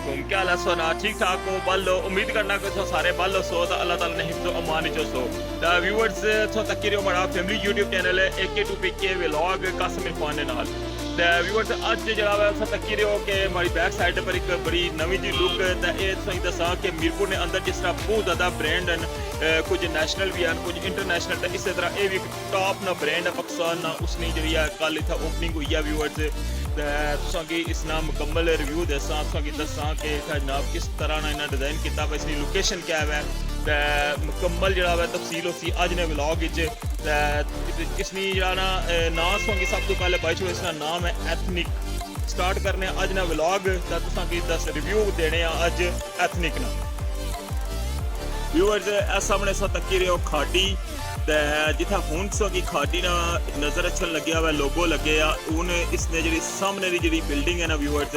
अलैकुम, क्या हाल है सोना? ठीक ठाक हो? बल लो, उम्मीद करना कि सो सारे बल लो सो तो अल्लाह ताला ने हिफ्ज़ो अमान चो सो व्यूअर्स सो तक बड़ा फैमिली यूट्यूब चैनल है AK2PK व्लॉग कासिम इरफान ने नाल व्यूअर्स अज जरा वा सो तक रहो कि हमारी बैक साइड पर एक बड़ी नवी जी लुक तो ये तुम दसा कि मीरपुर ने अंदर जिस तरह बहुत ज़्यादा ब्रांड हैं कुछ नैशनल भी हैं कुछ इंटरनेशनल तो इस तरह ये भी टॉप ना ब्रांड है पाकिस्तान ना उसने जी कल इतना ओपनिंग हुई है व्यूअर्स तुसांगी इसना मुकम्मल रिव्यू दसा तुसांगी दसा कि जनाब किस तरह ना इन्हें डिज़ाइन किया इसकी लोकेशन क्या है मुकम्मल जरा वा तफसील उसी अज ने व्लॉग इसनी जरा ना नाम तुसांगी सब तो पहले बाई छोड़ो इसका नाम है एथनिक स्टार्ट करने अज ना व्लॉग तुसांगी 10 रिव्यू देने अज एथनिक ना व्यूअर्स इस सामने सो तकी रहो खाडी जिथा हूँ की खाडी ना नज़र अच्छा लगे हुआ लोगो लगे हूँ इसने जी सामने की जी बिल्डिंग है ना व्यूअर्स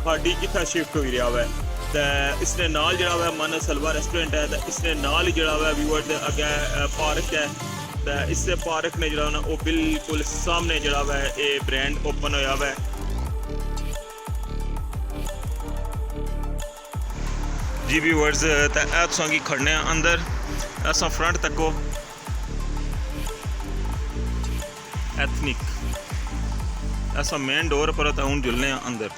खाडी जिथा शिफ्ट हो रहा है तो इसने नाल जड़ा हुआ मन सलवा रेस्टोरेंट है तो इसने नाल ही जड़ा हुआ व्यूअर्स अगे पार्क है तो इस पार्क ने जड़ा ना वो बिल्कुल सामने जड़ा हुआ ये ब्रांड ओपन होया हुआ जी व्यूअर्स तो तुसांगी खड़ने अंदर असा फ्रंट तको एथनिक ऐसा मेन डोर पर हूँ जुलने अंदर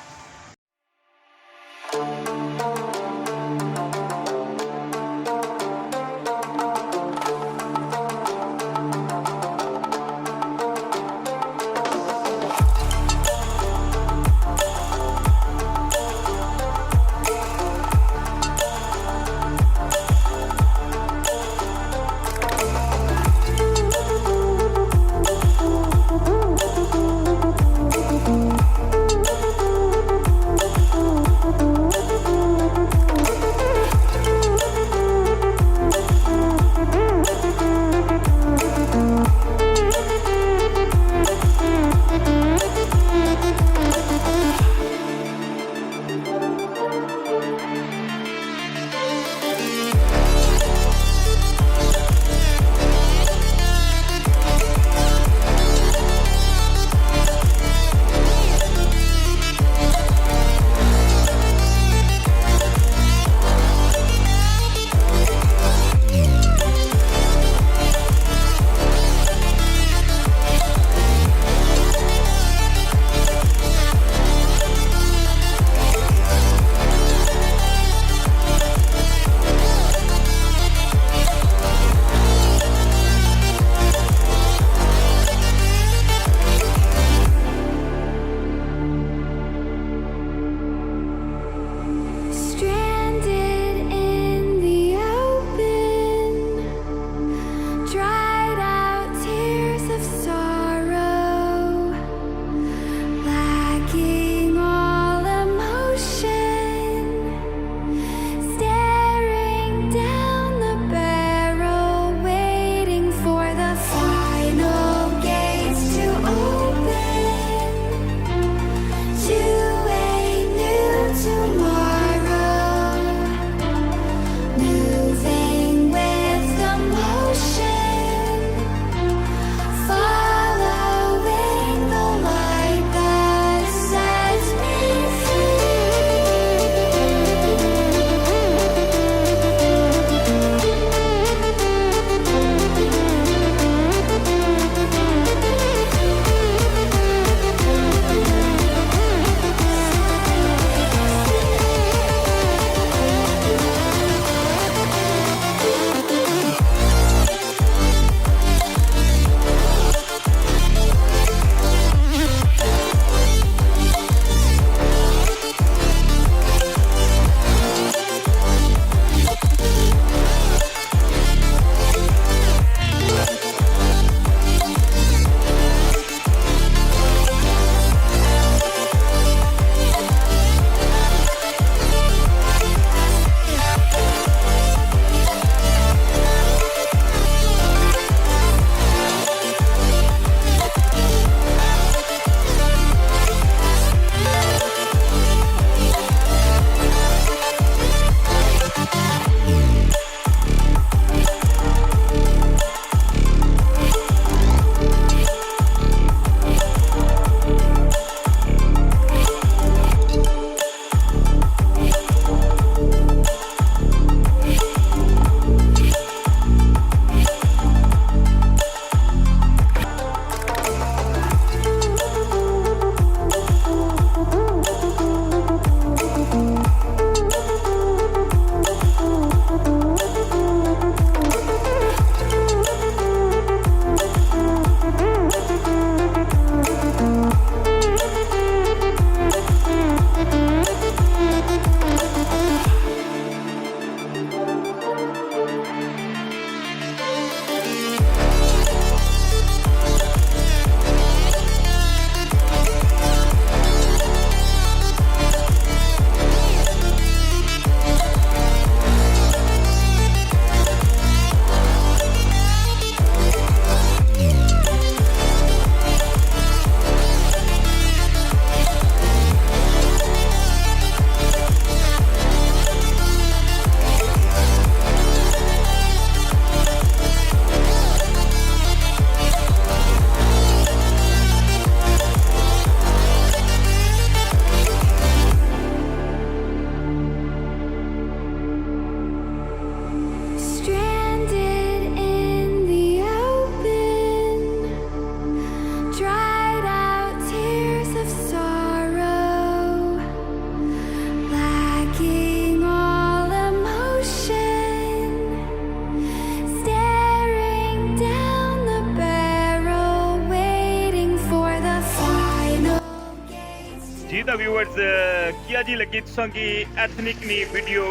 व्यूअर्स किया जी लगी तुसां की एथनिक नी वीडियो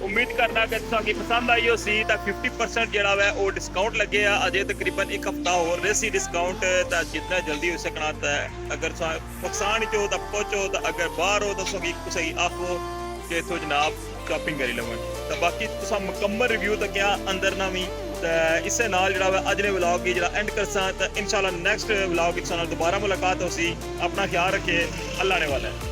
उम्मीद करना कि तुसां की पसंद आई हो सी तो 50% जड़ा वै वो डिस्काउंट लगे अजे तकरीबन एक हफ्ता होर रेसी डिस्काउंट तो जितना जल्दी हो सकना तो अगर पाकिस्तान हो तो पहुंचो तो अगर बाहर हो तो तुसां की आखो कि इत्थों जनाब शॉपिंग करी लवन तो बाकी तुसां मुकम्मल रिव्यू तो क्या अंदर ना भी तो इस नाल जड़ा अज ने व्लॉग की जड़ा एंड करसा तो इंशाल्लाह नेक्स्ट व्लॉग दोबारा मुलाकात हो सी अपना ख्याल रखे अल्लाह ने वाला है।